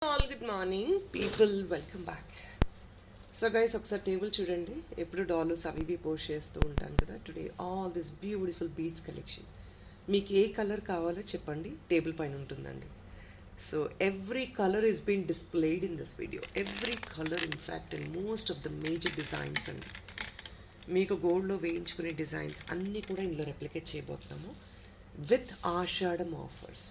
All good morning people, welcome back. So guys, ఒకసారి table చూడండి. ఎప్పుడు డాలర్స్ అవి ఇవి పోస్ట్ చేస్తూ ఉంటాను కదా. Today all this beautiful beads collection, మీకు ఏ కలర్ కావాలో చెప్పండి, టేబుల్ పైన ఉంటుందండి. So every colour is been displayed in this video, every colour in fact and most of the major designs అండి. మీకు గోల్డ్లో వేయించుకునే డిజైన్స్ అన్నీ కూడా ఇందులో రెప్లికేట్ చేయబోతున్నాము with Ashadham offers.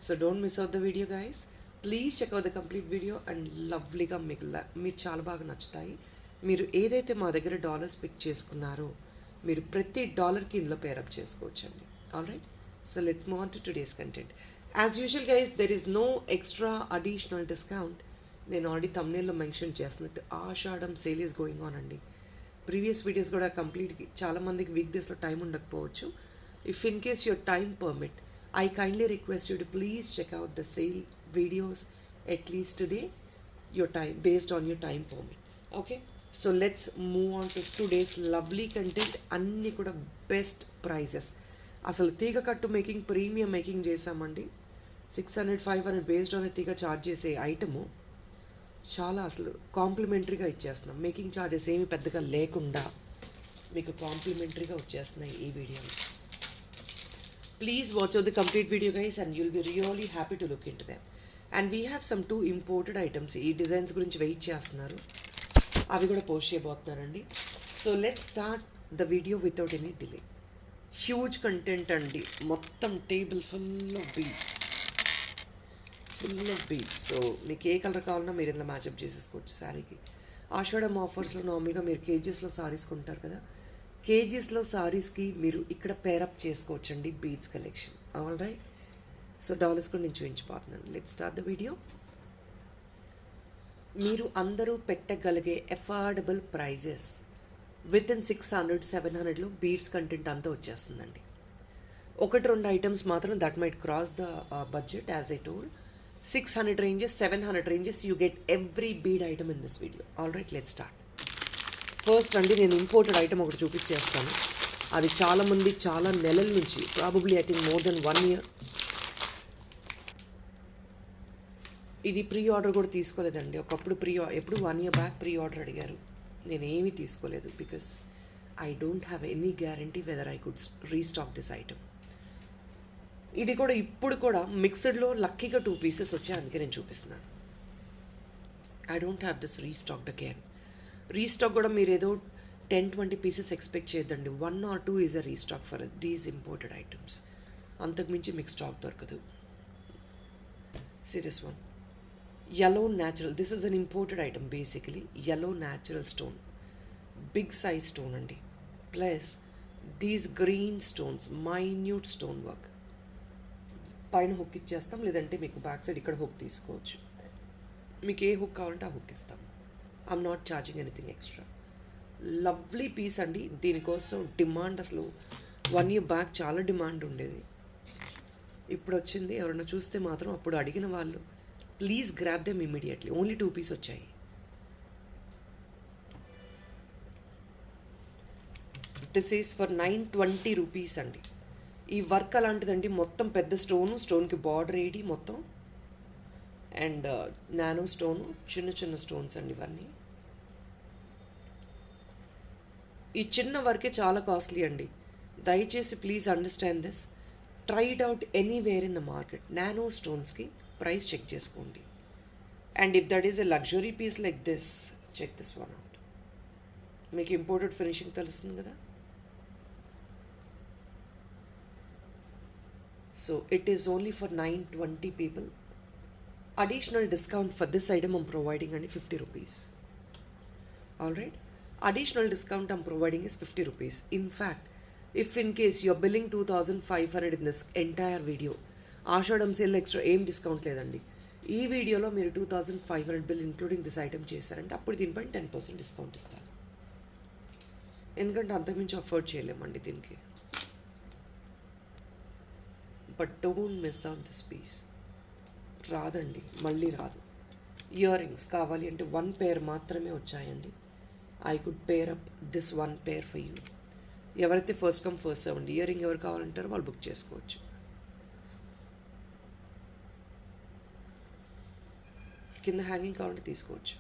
So don't miss out the video guys, please check out the complete video and లవ్లీగా మీరు చాలా బాగా నచ్చుతాయి. మీరు ఏదైతే మా దగ్గర డాలర్స్ పిక్ చేసుకున్నారో మీరు ప్రతి డాలర్కి ఇందులో పేరప్ చేసుకోవచ్చండి. All right, so let's move on to today's content. As usual guys, there is no extra additional discount. నేను ఆల్రెడీ థంబ్నెయిల్లో మెన్షన్ చేస్తున్నట్టు Ashadam sale is going on అండి. ప్రీవియస్ వీడియోస్ కూడా కంప్లీట్గా చాలామందికి వీక్ డేస్లో టైం ఉండకపోవచ్చు. If in case your time permit, I kindly request you to please check out the sale videos at least today, your time, based on your time permit. Okay, so let's move on to today's lovely content. అన్నీ కూడా best prices. అసలు తీగ కట్టు making, premium making చేసామండి. 600-500 based on తీగ charge చేసే item చాలా అసలు కాంప్లిమెంటరీగా ఇచ్చేస్తున్నాం. మేకింగ్ ఛార్జెస్ ఏమి పెద్దగా లేకుండా మీకు కాంప్లిమెంటరీగా వచ్చేస్తున్నాయి ఈ వీడియోలో. Please watch out the complete video guys and you'll be really happy to look into them. And we have some 2 imported items. ఈ డిజైన్స్ గురించి వెయిట్ చేస్తున్నారు, అవి కూడా పోస్ట్ చేయబోతున్నారండి. So let's start the video without any delay. Huge content అండి, మొత్తం table full of beads. So మీకు ఏ కలర్ కావాలన్నా మీరు ఇందులో మ్యాచప్ చేసేసుకోవచ్చు శారీకి. ఆషాఢం ఆఫర్స్లో నార్మల్గా మీరు కేజెస్లో సారీస్ కొంటారు కదా, కేజీస్లో సారీస్కి మీరు ఇక్కడ పేరప్ చేసుకోవచ్చండి beads collection. All right, so dollars కూడా నేను చూపించిపోతున్నాను. Let's start the video. మీరు అందరూ పెట్టగలిగే అఫోర్డబుల్ ప్రైజెస్ విత్ ఇన్ 600-700లో బీడ్స్ కంటెంట్ అంతా వచ్చేస్తుందండి. 1-2 ఐటమ్స్ మాత్రం that might cross the budget. As I told, 600 ranges, 700 ranges, you get every bead item in this video. All right, let's start. First అండి, నేను imported item ఒకటి చూపించేస్తాను. అది చాలామంది చాలా నెలల నుంచి, probably I think more than 1 year, ఇది ప్రీ ఆర్డర్ కూడా తీసుకోలేదండి. ఒకప్పుడు ఎప్పుడు 1 year బ్యాక్ ప్రీ ఆర్డర్ అడిగారు, నేను ఏమీ తీసుకోలేదు. Because I don't have any guarantee weather I could restock this item. ఇది కూడా ఇప్పుడు కూడా మిక్స్డ్లో లక్కీగా 2 pieces వచ్చాయి, అందుకే నేను చూపిస్తున్నాను. I don't have this restocked again. Restock కూడా మీరు ఏదో 10-20 pieces ఎక్స్పెక్ట్ చేయొద్దండి. 1 or 2 is a restock for these imported items. అంతకుమించి మీకు స్టాక్ దొరకదు. Serious one, yellow natural, this is an imported item basically. yellow natural stone, big size stone అండి. Plus these green stones, minute stone work. పైన hook ఇచ్చేస్తాం, లేదంటే మీకు back side ఇక్కడ hook తీసుకోవచ్చు. మీకు ఏ హుక్ కావాలంటే ఆ హుక్ ఇస్తాం. I'm not charging anything extra. Lovely piece అండి. దీనికోసం డిమాండ్ అసలు 1 year బ్యాక్ చాలా డిమాండ్ ఉండేది, ఇప్పుడు వచ్చింది. ఎవరైనా చూస్తే మాత్రం అప్పుడు అడిగిన వాళ్ళు please grab them immediately. Only 2 pieces వచ్చాయి. దిస్ ఈస్ ఫర్ 920 రూపీస్ అండి. ఈ వర్క్ అలాంటిదండి, మొత్తం పెద్ద స్టోన్కి బార్డర్ ఏడి మొత్తం, అండ్ నానో స్టోను, చిన్న చిన్న స్టోన్స్ అండి ఇవన్నీ. ఈ చిన్న వర్కే చాలా కాస్ట్లీ అండి. దయచేసి please understand this. Try it out anywhere in the market. Nano స్టోన్స్కి ప్రైస్ చెక్ చేసుకోండి. And if that is a luxury piece like this, check this one out. మీకు ఇంపోర్టెడ్ ఫినిషింగ్ తెలుస్తుంది కదా. So it is only for 920 people. Additional discount for this item I'm providing only 50 rupees. All right, additional discount I'm providing is 50 rupees. In fact, if in case you're billing 2500 in this entire video, Ashadam sale extra ఏం discount లేదండి. ఈ వీడియోలో మీరు 2500 bill including this item చేశారంటే అప్పుడు దీనిపైన 10% discount ఇస్తాను. ఎందుకంటే అంతకుమించి అఫోర్డ్ చేయలేమండి దీనికి. But don't miss out this piece. రాదండి, మళ్ళీ రాదు. ఇయర్ రింగ్స్ కావాలి అంటే 1 pair మాత్రమే వచ్చాయండి. I could pair up this 1 pair for you. ఎవరైతే ఫస్ట్ కమ్ ఫస్ట్ సర్వ్ అండి, ఇయర్ రింగ్ ఎవరు కావాలంటారో వాళ్ళు బుక్ చేసుకోవచ్చు. కింద హ్యాంగింగ్ కావాలంటే తీసుకోవచ్చు.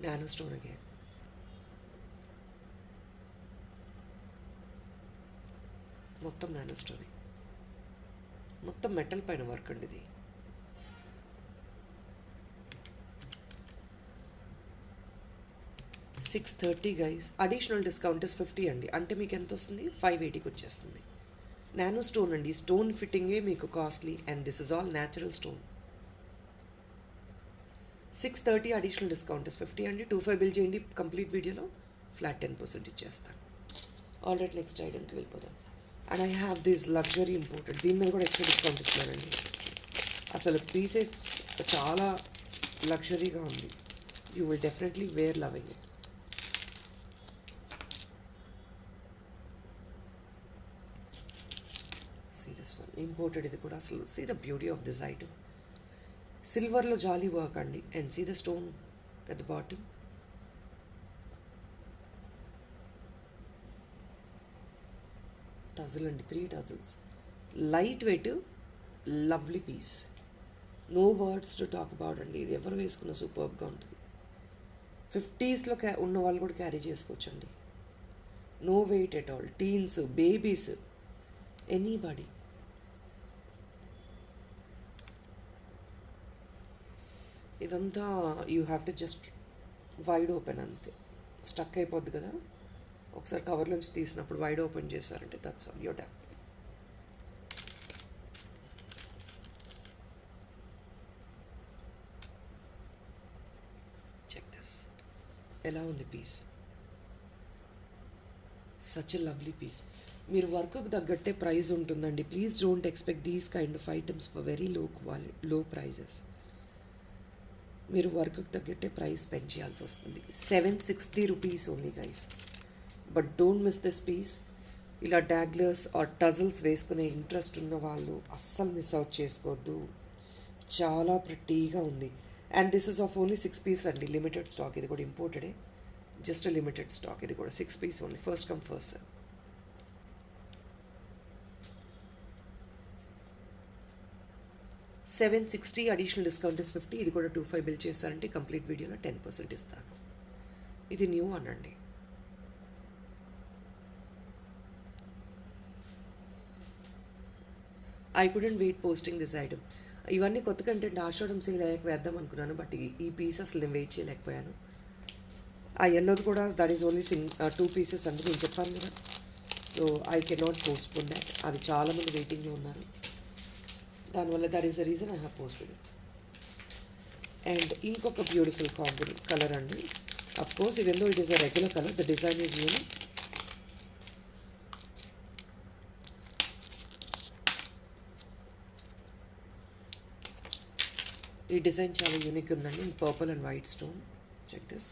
Nano stone again. మొత్తం నానో స్టోన్, మొత్తం మెటల్ పైన వర్క్ అండి ఇది. $630 గైస్. అడిషనల్ డిస్కౌంట్ ఇస్ 50 అండి. అంటే మీకు ఎంత వస్తుంది? 580కి వచ్చేస్తుంది. నానో స్టోన్ అండి. స్టోన్ ఫిట్టింగే మీకు costly and this is all natural stone. 630 additional discount is 50 అండి. 25 బిల్ చేయండి. కంప్లీట్ వీడియోలో ఫ్లాట్ 10% ఇచ్చేస్తాను. ఆల్రెడీ నెక్స్ట్ ఐటమ్కి వెళ్ళిపోదాం. And I have this luxury imported. దీని మీద కూడా ఎక్స్ట్రా డిస్కౌంట్ ఇస్తున్నానండి. అసలు పీసెస్ చాలా లగ్జరీగా ఉంది. You will definitely wear loving it. Serious one imported ఇది కూడా. అసలు see the beauty of this item. సిల్వర్లో జాలీ వర్క్ అండి. And see the stone at the bottom. Tassel అండి, 3 tassels. Light weight, lovely piece. No words to talk about అండి. ఇది ఎవరు వేసుకున్న సూపర్గా ఉంటుంది. 50స్లో ఉన్న వాళ్ళు కూడా క్యారీ చేసుకోవచ్చండి. No weight at all. Teens, babies, anybody. ఇదంతా you have to just wide open అంతే. స్టక్ అయిపోద్ది కదా, ఒకసారి కవర్ నుంచి తీసినప్పుడు వైడ్ ఓపెన్ చేశారంటే that's all, you're done. Check this. ఎలా ఉంది piece? Such a lovely piece. మీరు వర్క్కి తగ్గట్టే ప్రైస్ ఉంటుందండి. Please don't expect these kind of items for very low prices. మీరు వర్క్కి తగ్గట్టే ప్రైస్ పెంచేయాల్సి వస్తుంది. 760 rupees only guys. But don't miss this piece. ఇలా డాగ్లర్స్ ఆర్ టజల్స్ వేసుకునే ఇంట్రెస్ట్ ఉన్న వాళ్ళు అస్సలు మిస్ అవుట్ చేసుకోవద్దు. చాలా ప్రిటీగా ఉంది. And this is of only 6 piece అండి. Limited stock. ఇది కూడా ఇంపోర్టెడే, జస్ట్ లిమిటెడ్ స్టాక్. ఇది కూడా 6 piece only. First come first serve. $760 additional discount is 50. ఇది కూడా 25 బిల్ చేస్తారంటే కంప్లీట్ వీడియోలో 10% ఇస్తాను. ఇది న్యూ అనండి. I couldn't wait posting this item. ఇవన్నీ కొత్త కంటెంట్ ఆషాఢం సేల్ అయ్యాక వేద్దాం అనుకున్నాను, బట్ ఈ పీస్ అసలు నేను వెయిట్ చేయలేకపోయాను. ఆ ఎల్లోది కూడా దట్ ఈస్ ఓన్లీ 2 పీసెస్ అంటే నేను చెప్పాను కదా. So I cannot postpone that. అది చాలామంది వెయిటింగ్లో ఉన్నారు. దానివల్ల that is the reason I have posted. And ఇంకొక బ్యూటిఫుల్ కలర్ అండి. Of course even though it is a regular colour, the design is unique. ఈ డిజైన్ చాలా యూనిక్ ఉందండి. Purple and white stone. Check this.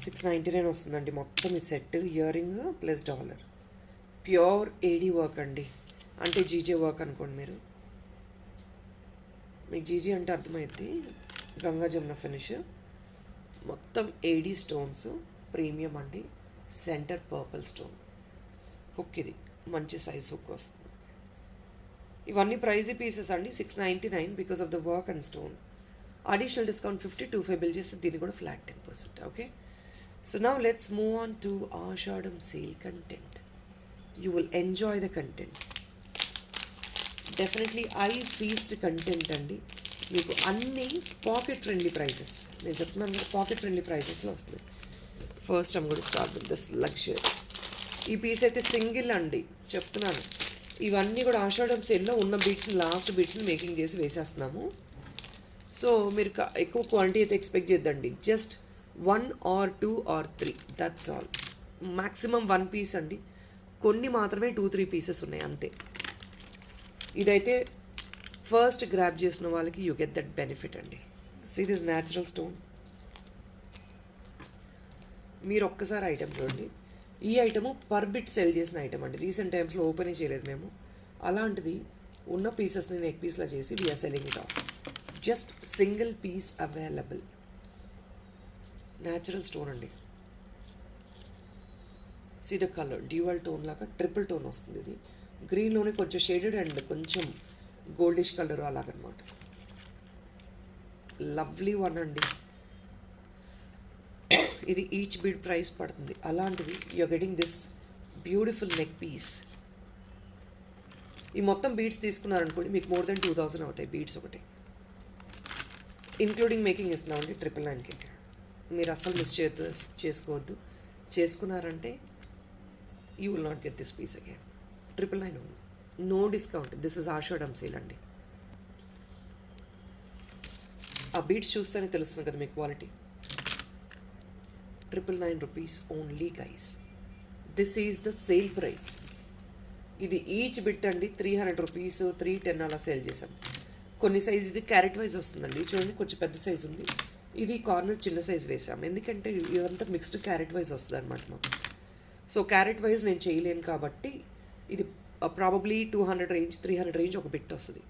699 వస్తుందండి మొత్తం ఈ set. Earring plus dollar. Pure AD work అండి. అంటే GJ work అనుకోండి మీరు. మీకు జీజీ అంటే అర్థమైంది. గంగా జమున ఫినిష్. మొత్తం ఏడీ స్టోన్స్. ప్రీమియం అండి. Centre purple stone. హుక్ ఇది మంచి సైజ్ హుక్ వస్తుంది. ఇవన్నీ ప్రైజీ పీసెస్ అండి. 699 because of the work and stone. Additional discount 50, 25 bill చేస్తే దీన్ని కూడా flat 10%. Okay, so now let's move on to Ashadam sale content. You will enjoy the content. Definitely eye feast content అండి. మీకు అన్ని pocket friendly prices. నేను చెప్తున్నాను కదా, pocket friendly ప్రైజెస్లో వస్తుంది. First I'm going to start with this luxury. ఈ piece అయితే సింగిల్ అండి చెప్తున్నాను. ఇవన్నీ కూడా ఆషాఢం సేల్లో ఉన్న బీట్స్ని, లాస్ట్ బీట్స్ని మేకింగ్ చేసి వేసేస్తున్నాము. సో మీరు ఎక్కువ క్వాంటిటీ అయితే ఎక్స్పెక్ట్ చేద్దండి. Just 1 or 2 or 3, that's all. Maximum 1 piece అండి. కొన్ని మాత్రమే 2-3 పీసెస్ ఉన్నాయి అంతే. ఇదైతే ఫస్ట్ గ్రాబ్ చేసిన వాళ్ళకి యూ గెట్ దట్ బెనిఫిట్ అండి. See this natural stone. మీరు ఒక్కసారి ఐటమ్ చూడండి. ఈ ఐటము పర్ బిట్ సెల్ చేసిన ఐటమ్ అండి. రీసెంట్ టైమ్స్లో ఓపెనే చేయలేదు మేము. అలాంటిది ఉన్న పీసెస్ని నెక్ పీస్లా చేసి we're selling it off. Just single piece available. Natural stone అండి. See the colour dual tone లాగా ట్రిపుల్ టోన్ వస్తుంది. ఇది గ్రీన్లోనే కొంచెం షేడెడ్ అండ్ కొంచెం గోల్డిష్ కలర్ అలాగనమాట. లవ్లీ వన్ అండి. ఇది ఈచ్ బీడ్ ప్రైస్ పడుతుంది. అలాంటివి you're getting this beautiful neck piece. ఈ మొత్తం బీడ్స్ తీసుకున్నారనుకోండి మీకు మోర్ దెన్ 2000 అవుతాయి బీడ్స్ ఒకటి, ఇంక్లూడింగ్ మేకింగ్ ఇస్తున్నామండి 999కి. మీరు అస్సలు మిస్ చేసుకోవద్దు. చేసుకున్నారంటే you will not get this piece again. 999 only, no discount. This is Ashadham sale అండి. ఆ బీడ్స్ చూస్తేనే తెలుస్తుంది కదా మీ quality. 999 rupees only guys. This is the sale price. ఇది ఈచ్ బిట్ అండి 300 రూపీస్, 310 అలా సేల్ చేసాం. కొన్ని సైజ్ ఇది క్యారెట్ వైజ్ వస్తుందండి. చూడండి కొంచెం పెద్ద సైజు ఉంది. ఇది కార్నర్ చిన్న సైజ్ వేసాం, ఎందుకంటే ఇదంతా మిక్స్డ్ క్యారెట్ వైజ్ వస్తుంది అనమాట మాకు. సో క్యారెట్ వైజ్ నేను చేయలేను కాబట్టి ఇది ప్రాబబ్లీ 200 రేంజ్, 300 రేంజ్ ఒక బిట్ వస్తుంది.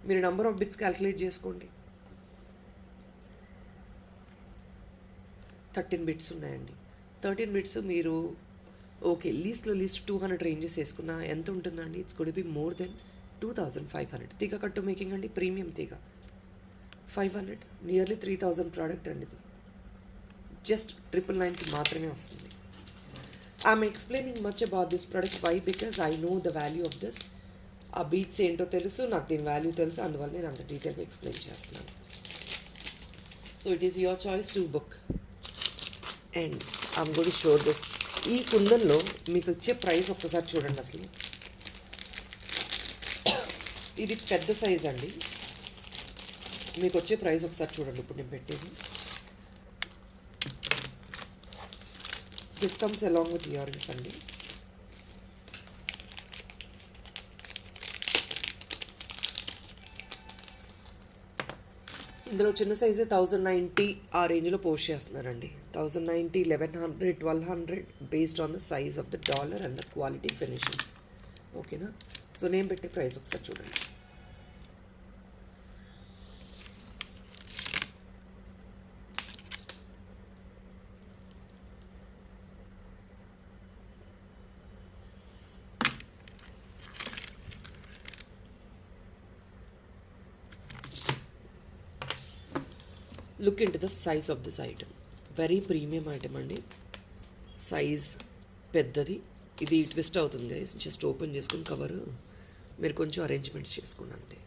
మీరు నెంబర్ ఆఫ్ బిట్స్ క్యాల్కులేట్ చేసుకోండి. 13 బిట్స్ ఉన్నాయండి. 13 బిట్స్ మీరు ఓకే లీస్ట్లో లీస్ట్ 200 రేంజెస్ వేసుకున్నా ఎంత ఉంటుందండి? It's good be more than 2500. తీగ కట్టు మేకింగ్ అండి, ప్రీమియం తీగ 500, నియర్లీ 3000 ప్రోడక్ట్ అండి. ఇది జస్ట్ 999కి మాత్రమే వస్తుంది. I'm explaining much about this product. Why? Because I know the value of this. ఆ బీట్స్ ఏంటో తెలుసు, నాకు దీని వాల్యూ తెలుసు, అందువల్ల నేను అంత డీటెయిల్గా ఎక్స్ప్లెయిన్ చేస్తున్నాను. So it is your choice to book. And I'm going to show this. ఈ కుందన్లో మీకు వచ్చే ప్రైస్ ఒక్కసారి చూడండి. అసలు ఇది పెద్ద సైజ్ అండి. మీకు వచ్చే ప్రైస్ ఒకసారి చూడండి. ఇప్పుడు నేను పెట్టేది this comes along with earrings అండి. ఇందులో చిన్న సైజే 1090 ఆ రేంజ్లో పోస్ట్ చేస్తున్నారండి. 1090, 1100, 1200 based on the size of the dollar and the quality finishing. ఓకేనా? సో నేను పెట్టే ప్రైస్ ఒకసారి చూడండి. Look in to the size of this item. Very premium item అండి. సైజ్ పెద్దది. ఇది ట్విస్ట్ అవుతుంది గైస్. జస్ట్ ఓపెన్ చేసుకుని కవర్ మీరు కొంచెం అరేంజ్మెంట్స్ చేసుకోండి అంతే.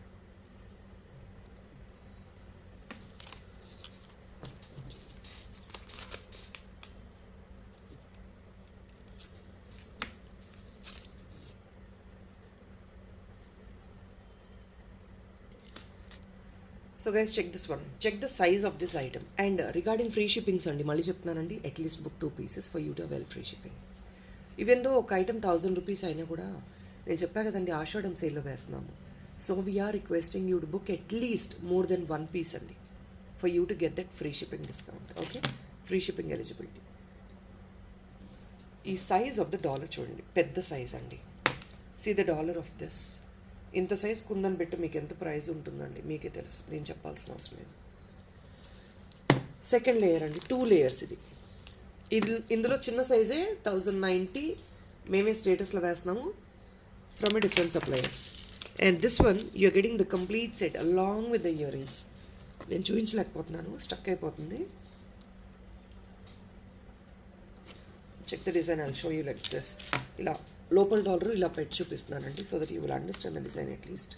So guys check this one, check the size of this item. And regarding free shippings అండి, మళ్ళీ చెప్తున్నానండి, at least book 2 pieces for you to well free shipping. Even though ఒక item 1000 rupees అయినా కూడా నేను చెప్పా కదండి ఆషాఢం సేల్లో వేస్తున్నాము. So we're requesting you to book at least more than 1 piece అండి for you to get that free shipping discount. Okay, free shipping eligibility. ఈ సైజ్ ఆఫ్ ద డాలర్ చూడండి, పెద్ద సైజ్ అండి. See the dollar of this. ఇంత size కుందని పెట్టి మీకు ఎంత ప్రైస్ ఉంటుందండి మీకే తెలుసు, నేను చెప్పాల్సిన అవసరం లేదు. సెకండ్ లేయర్ అండి, 2 layers ఇది. ఇందులో చిన్న సైజే 1090 మేమే స్టేటస్లో వేస్తున్నాము from a different suppliers. And this one you're getting the complete set along with the earrings. నేను చూపించలేకపోతున్నాను, స్టక్ అయిపోతుంది. Check the design, I'll show you like this. ఇలా లోపల డాలర్ ఇలా పెట్టి చూపిస్తున్నానండి, so that you will understand the design at least.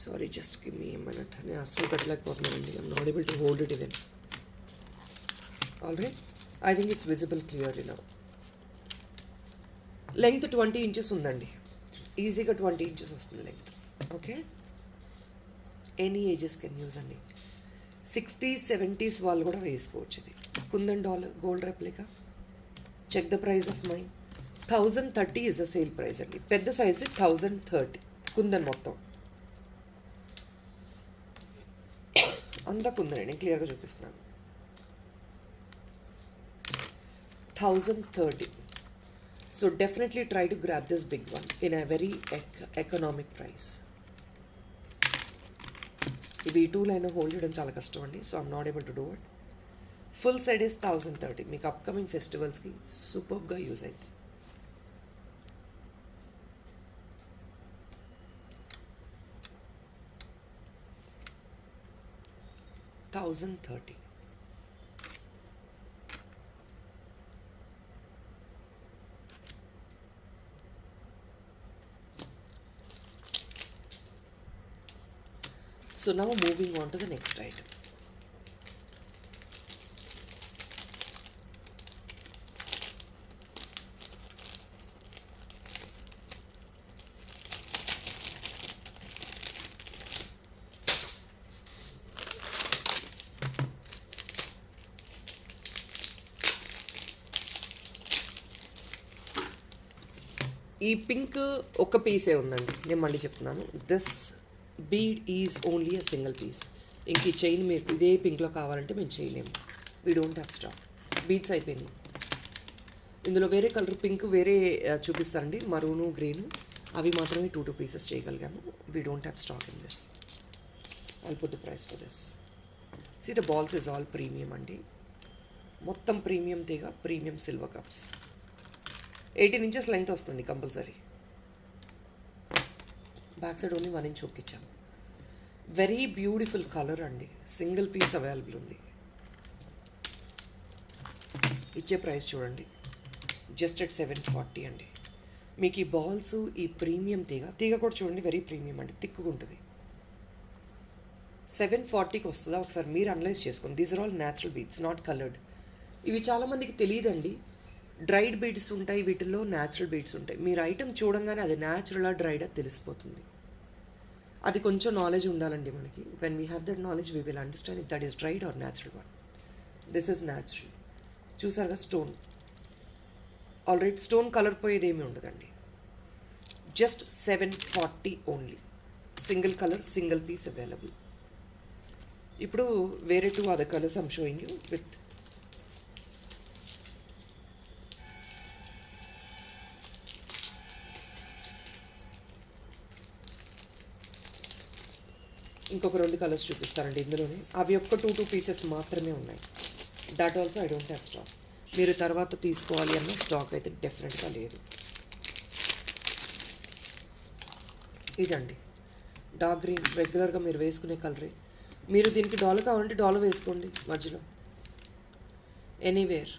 Sorry, just give me a minute. నేను అస్సలు పెట్టలేకపోతున్నానండి. I'm not able to hold it even. All right, I think it's visible clearly now. Length 20 inches ఉందండి. ఈజీగా 20 inches వస్తుంది length. Okay, any ages can use అండి. 60s, 70s వాళ్ళు కూడా వేసుకోవచ్చు. ఇది kundan dollar gold replica. Check the price of mine. 1030 is the sale price అండి. పెద్ద సైజ్ 1030 కుందన్ మొత్తం అంతా కుందన్. నేను క్లియర్గా చూపిస్తున్నాను. 1030. So definitely try to grab this big one in a very economic price. ఇవి 2 లైన్ హోల్డ్ చేయడం చాలా కష్టం అండి. So I'm not able to do it. Full set is 1030. మీకు అప్కమింగ్ ఫెస్టివల్స్కి సూపర్గా యూజ్ అవుతుంది. 1030. So now moving on to the next item. ఈ pink ఒక పీసే ఉందండి, నేను మళ్ళీ చెప్తున్నాను. This bead is only a single piece. ఇంక ఈ చైన్ మీరు ఇదే పింక్లో కావాలంటే మేము చేయలేము. We don't have stock. Beads అయిపోయింది. ఇందులో వేరే కలర్ పింక్ వేరే చూపిస్తారండి, మరూను గ్రీను, అవి మాత్రమే 2 పీసెస్ చేయగలిగాము. We don't have stock in this. I'll put the price for this. See the balls is all premium అండి, మొత్తం ప్రీమియం తీగ, premium silver cups. 18 inches length వస్తుంది compulsory. Back side only 1 inch hook ఇచ్చాము. Very beautiful colour అండి, single piece available ఉంది. ఇచ్చే price చూడండి, just at 740 అండి. మీకు ఈ బాల్స్, ఈ ప్రీమియం తీగ కూడా చూడండి, వెరీ ప్రీమియం అండి, తిక్కుకుంటుంది. 740కి వస్తుందా ఒకసారి మీరు అనలైజ్ చేసుకోండి. These are all natural beads, not coloured. ఇవి చాలామందికి తెలియదండి. డ్రైడ్ బీడ్స్ ఉంటాయి, వీటిల్లో న్యాచురల్ బీడ్స్ ఉంటాయి. మీరు ఐటమ్ చూడంగానే అది న్యాచురలా డ్రైడా తెలిసిపోతుంది. అది కొంచెం నాలెడ్జ్ ఉండాలండి మనకి. When we have that knowledge we will understand if that is dried or natural one. This is natural. చూసారుగా స్టోన్, ఆల్రెడీ స్టోన్ కలర్ పోయేది ఏమీ ఉండదండి. Just 740 only. Single colour, single piece available. ఇప్పుడు వేరే 2 other colours I'm showing you with ఇంకొక 2 colours చూపిస్తారండి ఇందులోనే. అవి ఒక్క 2 పీసెస్ మాత్రమే ఉన్నాయి. That also I don't have stock. మీరు తర్వాత తీసుకోవాలి అన్న స్టాక్ అయితే డెఫినెట్గా లేదు. ఇదండి డార్క్ గ్రీన్, రెగ్యులర్గా మీరు వేసుకునే కలరే. మీరు దీనికి డాలర్ కావాలంటే డాలర్ వేసుకోండి మధ్యలో, ఎనీవేర్.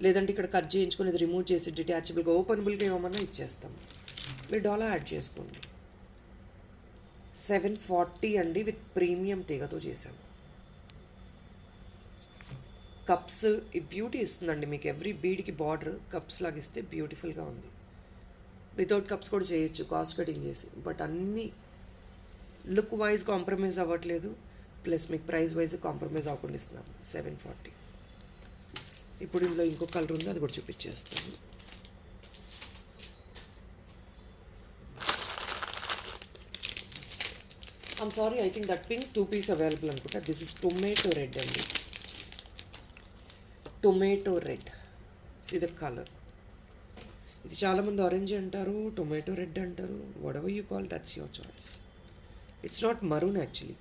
లేదంటే ఇక్కడ కట్ చేయించుకొని ఇది రిమూవ్ చేసి డిటాచబుల్గా ఓపెనబుల్గా ఏమన్నా ఇచ్చేస్తాం. మీరు డాలర్ యాడ్ చేసుకోండి. 740 అండి, విత్ ప్రీమియం తీగతో చేశాను. కప్స్ ఈ బ్యూటీ ఇస్తుందండి మీకు. ఎవ్రీ బీడ్కి బార్డర్ కప్స్ లాగా ఇస్తే బ్యూటిఫుల్గా ఉంది. వితౌట్ కప్స్ కూడా చేయొచ్చు కాస్ట్ కటింగ్ చేసి, బట్ అన్నీ లుక్ వైజ్ కాంప్రమైజ్ అవ్వట్లేదు, ప్లస్ మీకు ప్రైస్ వైజ్ కాంప్రమైజ్ అవ్వకుండా ఇస్తున్నాము. 740. ఇప్పుడు ఇందులో ఇంకో కలర్ ఉంది, అది కూడా చూపించేస్తాను. I'm sorry, I think that pink 2 piece available అనుకుంటా. దిస్ ఇస్ టొమాటో రెడ్ అండి, tomato red. See the colour. ఇది చాలామంది ఆరెంజ్ అంటారు, టొమాటో రెడ్ అంటారు. Whatever you call, that's your choice. It's not maroon actually.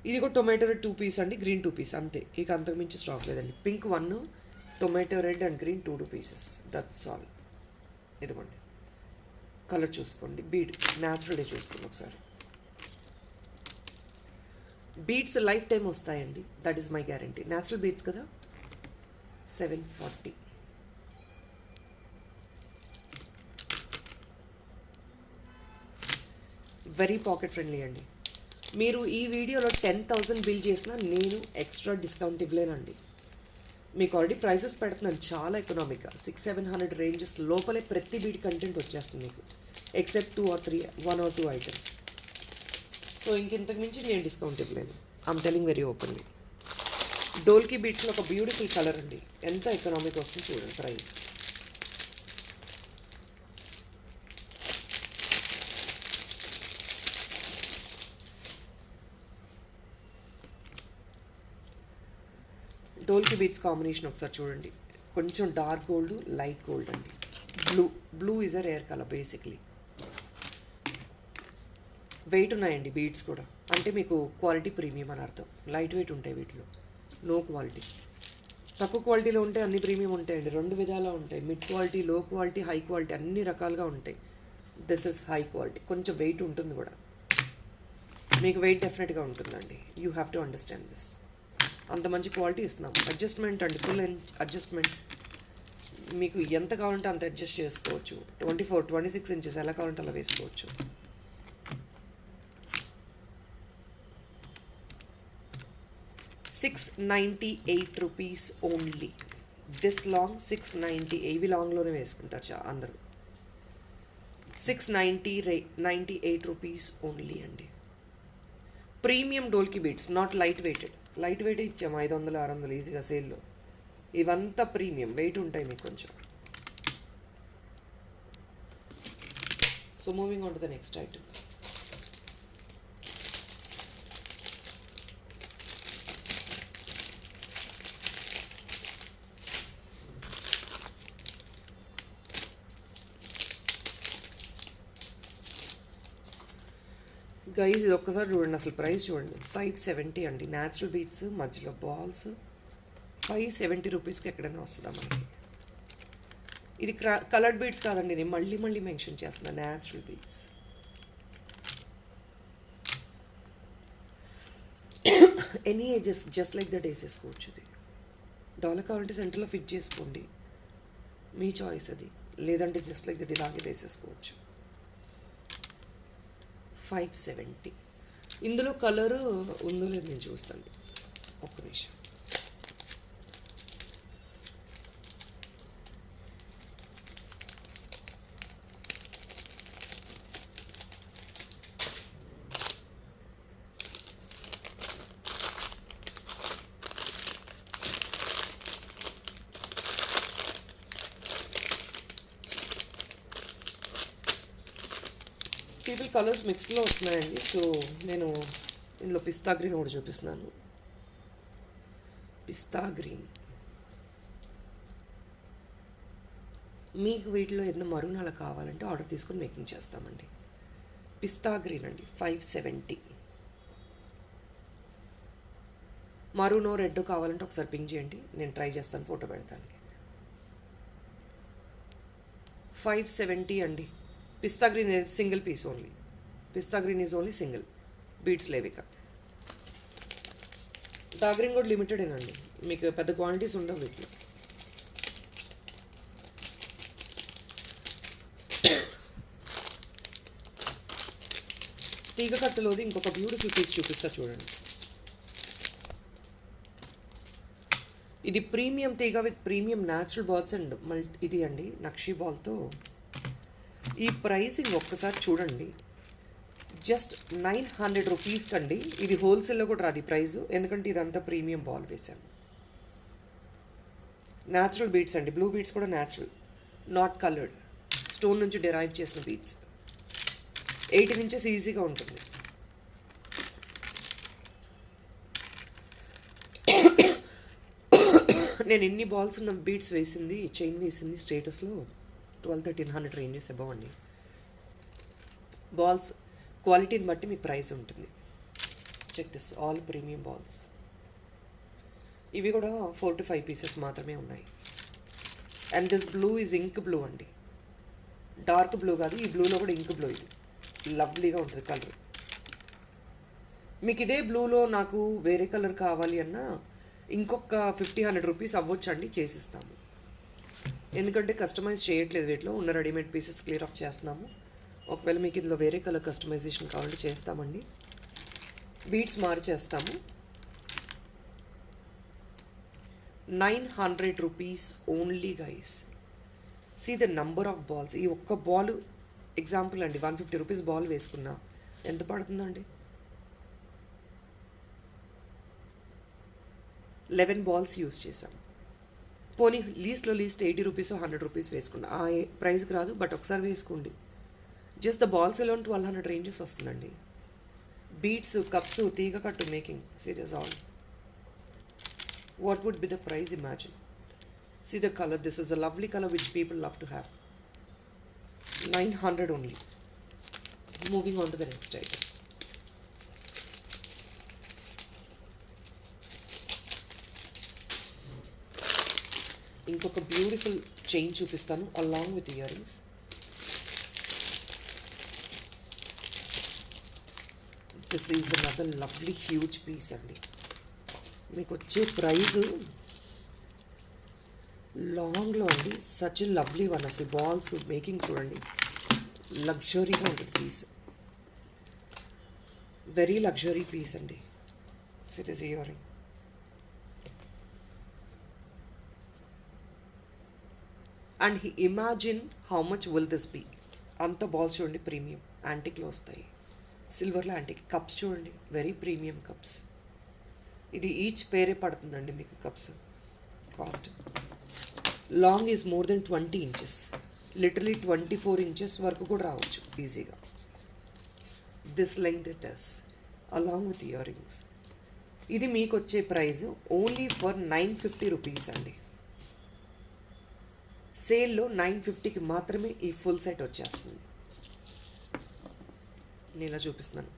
ఇది కూడా tomato red 2 piece అండి, green 2 piece అంతే. ఇక అంతకుమించి స్టాక్ లేదండి. Pink 1, tomato red and green 2 pieces, that's all. ఇదిగోండి కలర్ చూసుకోండి. బీడ్ న్యాచురల్గా చూసుకోండి ఒకసారి. బీడ్స్ లైఫ్ టైం వస్తాయండి, that is my guarantee. Natural beads కదా. 740. వెరీ పాకెట్ ఫ్రెండ్లీ అండి. మీరు ఈ వీడియోలో 10,000 బిల్ చేసినా నేను ఎక్స్ట్రా డిస్కౌంట్ ఇవ్వలేనండి. మీకు ఆల్రెడీ ప్రైసెస్ పెడుతున్నాను చాలా ఎకనామిక్గా. 600-700 రేంజెస్ లోపలే ప్రతి బీడ్ కంటెంట్ వచ్చేస్తుంది మీకు, except 2 or 3, 1 or 2 items. So ఇంకెంతకు మించి నేను డిస్కౌంట్ ఇవ్వలేను. I'm telling very openly. Dholki బీడ్స్లో ఒక బ్యూటిఫుల్ కలర్ అండి, ఎంత ఎకనామిక్ వస్తుంది చూడండి ప్రైస్. డోల్కీ బీడ్స్ కాంబినేషన్ ఒకసారి చూడండి. కొంచెం డార్క్ గోల్డ్, లైట్ గోల్డ్ అండి. Blue is a rare colour basically. Weight ఉన్నాయండి బీడ్స్ కూడా, అంటే మీకు క్వాలిటీ ప్రీమియం అని అర్థం. లైట్ వెయిట్ ఉంటాయి వీటిలో, నో క్వాలిటీ. తక్కువ క్వాలిటీలో ఉంటాయి, అన్ని ప్రీమియం ఉంటాయండి. రెండు విధాలా ఉంటాయి. మిడ్ క్వాలిటీ, లో క్వాలిటీ, హై క్వాలిటీ అన్ని రకాలుగా ఉంటాయి. This is high quality. కొంచెం వెయిట్ ఉంటుంది కూడా. మీకు వెయిట్ డెఫినెట్గా ఉంటుందండి. You have to understand this. అంత మంచి క్వాలిటీ ఇస్తున్నాం. అడ్జస్ట్మెంట్ అండి, ఫుల్ అడ్జస్ట్మెంట్. మీకు ఎంత కావాలంటే అంత అడ్జస్ట్ చేసుకోవచ్చు. 24, 26 ఇంచెస్ ఎలా కావాలంటే అలా వేసుకోవచ్చు. ₹698 ఓన్లీ. This long 690. ఇవి లాంగ్లోనే వేసుకుంటారు అందరూ. ₹698 ఓన్లీ అండి. ప్రీమియం డోల్కి beads, not light weighted. Light weight ఇచ్చాము 500, 600 ఈజీగా సేల్లో. ఇవంతా ప్రీమియం వెయిట్ ఉంటాయి మీకు కొంచెం. So moving on to the next item. Guys ఇది ఒక్కసారి చూడండి, అసలు ప్రైస్ చూడండి. 570 అండి. న్యాచురల్ బీట్స్ మధ్యలో బాల్స్. 570 రూపీస్కి ఎక్కడైనా వస్తుందా మనకి? ఇది కలర్డ్ బీట్స్ కాదండి, నేను మళ్ళీ మెన్షన్ చేస్తున్నాను. Natural beads. Any ages just like that వేసేసుకోవచ్చు. ఇది డాలర్ కావాలంటే సెంటర్లో ఫిట్ చేసుకోండి, మీ చాయిస్ అది. లేదంటే జస్ట్ లైక్ దట్ ఇలాగే వేసేసుకోవచ్చు. 570. ఇందులో కలరు ఉందో లేదు నేను చూస్తాను, ఒక్క నిమిషం. పీపుల్ కలర్స్ మిక్స్డ్లో వస్తున్నాయండి. సో నేను ఇందులో పిస్తా గ్రీన్ ఒకటి చూపిస్తున్నాను. పిస్తా గ్రీన్. మీకు వీటిలో ఏదైనా మరూన్ అలా కావాలంటే ఆర్డర్ తీసుకొని మేకింగ్ చేస్తామండి. పిస్తా గ్రీన్ అండి, 570. మరూనో రెడ్ కావాలంటే ఒకసారి పింక్ చేయండి, నేను ట్రై చేస్తాను, ఫోటో పెడతాను. 570 అండి. Pista green single piece only. Pista green is only single. Beads లేవిక. డార్క్ గ్రీన్ కూడా లిమిటెడేనండి, మీకు పెద్ద క్వాంటిటీస్ ఉండవు వీటిలో. తీగ కట్టులోది ఇంకొక బ్యూటిఫుల్ పీస్ చూపిస్తా చూడండి. ఇది ప్రీమియం తీగ with premium natural balls and ఇది అండి నక్షీ బాల్తో. ఈ ప్రైసింగ్ ఒక్కసారి చూడండి, జస్ట్ 900 రూపీస్ కండి. ఇది హోల్సేల్లో కూడా రాదు ఈ ప్రైజు, ఎందుకంటే ఇదంతా ప్రీమియం బాల్ వేసాము. న్యాచురల్ బీట్స్ అండి, బ్లూ బీట్స్ కూడా న్యాచురల్, నాట్ కలర్డ్, స్టోన్ నుంచి డెరైవ్ చేసిన బీట్స్. 18 ఇంచెస్ ఈజీగా ఉంటుంది. నేను ఎన్ని బాల్స్ ఉన్న బీట్స్ వేసింది, చైన్ వేసింది స్టేటస్లో 1200-1300 రేంజెస్ అబౌవ్ అండి. బాల్స్ క్వాలిటీని బట్టి మీకు ప్రైస్ ఉంటుంది. Check this, all premium balls. ఇవి కూడా 4 to 5 పీసెస్ మాత్రమే ఉన్నాయి. And this blue is ink blue అండి, డార్క్ బ్లూ కాదు, ఈ బ్లూలో కూడా ఇంక్ బ్లూ. ఇది లవ్లీగా ఉంటుంది కలర్. మీకు ఇదే బ్లూలో నాకు వేరే కలర్ కావాలి అన్నా ఇంకొక 50-100 రూపీస్ అవ్వచ్చండి, చేసిస్తాము. ఎందుకంటే కస్టమైజ్ చేయట్లేదు, వీటిలో ఉన్న రెడీమేడ్ పీసెస్ క్లియర్ ఆఫ్ చేస్తున్నాము. ఒకవేళ మీకు ఇందులో వేరే కలర్ కస్టమైజేషన్ కావాలంటే చేస్తామండి, బీట్స్ మార్చేస్తాము. 900 rupees only guys. See the number of balls. ఈ ఒక్క బాల్ ఎగ్జాంపుల్ అండి, 150 రూపీస్ బాల్ వేసుకున్నా ఎంత పడుతుందండి? 11 బాల్స్ యూజ్ చేసాం. పోనీ లీస్ట్లో లీస్ట్ 80 రూపీస్ 100 రూపీస్ వేసుకున్నా ఆ ప్రైస్కి రాదు, బట్ ఒకసారి వేసుకోండి. Just the balls alone 1200 ranges వస్తుందండి. బీట్స్, కప్స్, తీగ కట్టు మేకింగ్, సీరియస్ ఆల్. What would be the price? Imagine. See the color. This is a lovely color which people love to have. 900 only. Moving on to the next item. ఇంకొక beautiful chain చూపిస్తాను along with ear rings. This is another lovely huge piece అండి. మీకు వచ్చే price లాంగ్లో అండి, such lovely one. అసలు balls making చూడండి, లగ్జరీగా ఉంటుంది పీస్. వెరీ లగ్జరీ పీస్ అండి. It is ear ring. And imagine how much will this be. అంత బాల్స్ చూడండి, ప్రీమియం యాంటిక్లో వస్తాయి. సిల్వర్లో యాంటిక్. కప్స్ చూడండి, వెరీ ప్రీమియం కప్స్. ఇది ఈచ్ పేరే పడుతుందండి మీకు cups cost. Long is more than 20 inches, literally 24 inches వరకు కూడా రావచ్చు ఈజీగా. This length it is along with ear rings. ఇది మీకు వచ్చే ప్రైస్ ఓన్లీ ఫర్ 950 రూపీస్ అండి. సేల్లో 950కి మాత్రమే ఈ ఫుల్ సెట్ వచ్చేస్తుంది. నేను ఇలా చూపిస్తున్నాను.